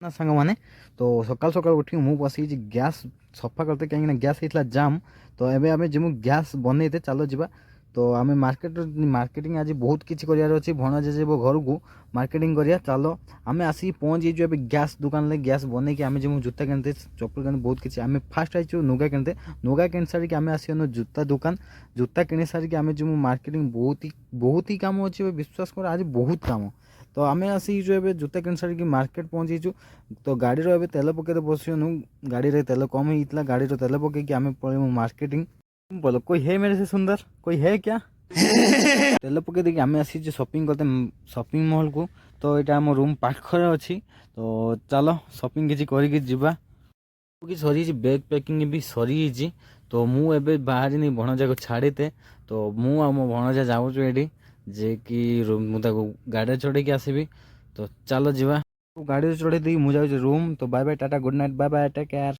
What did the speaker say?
ना सांग मैंने तो सकाल सकाल उठ मु बस गैस सफा करते कहीं गैस होता जाम तो एबे आमे जिमु गैस बनईते चलो जीवा तो आमे मार्केटिंग आज बहुत किसी करार अच्छी भणजे जब घर को मार्केटिंग करिया चलो आमे आसिक पहुँच जाइए एवं गैस दुकान ले गैस बनईकि आमे जिमु जूता किनते चप्पल किनते बहुत किसी आमे फास्ट आइचु नुगा किनते नुगा किन सारिक आमे आसनु जूता दुकान जूता किणी सारिक आमे जिमु मार्केटिंग बहुत ही काम अच्छे विश्वास कर आज बहुत काम तो आमे आसिचु एबे जूता किन सारिक मार्केट पहुँचीचु तो गाड़ी रो तेल पकईते बसनु गाड़ी रे तेल कम होता गाड़ी रो तेल पकईकि आमे पळेमु मार्केटिंग बोलो कोई है मेरे से सुंदर कोई है क्या तेल पकई देखिए आम आसी शॉपिंग करते शॉपिंग मॉल को तो यहाँ आम रूम पाखरे अच्छी तो चलो शॉपिंग किसी करवा कि सरी बैग पैकिंग भी सरी तो मुझे बाहर नहीं भणजा को छाड़ीते तो मु मो भणजा जाऊँ ये जे कि मुझे गाड़ी चढ़े आसबि तो चलो जीवा गाड़ी चढ़े दी मुझे रूम तो bye bye tata good night bye bye take care.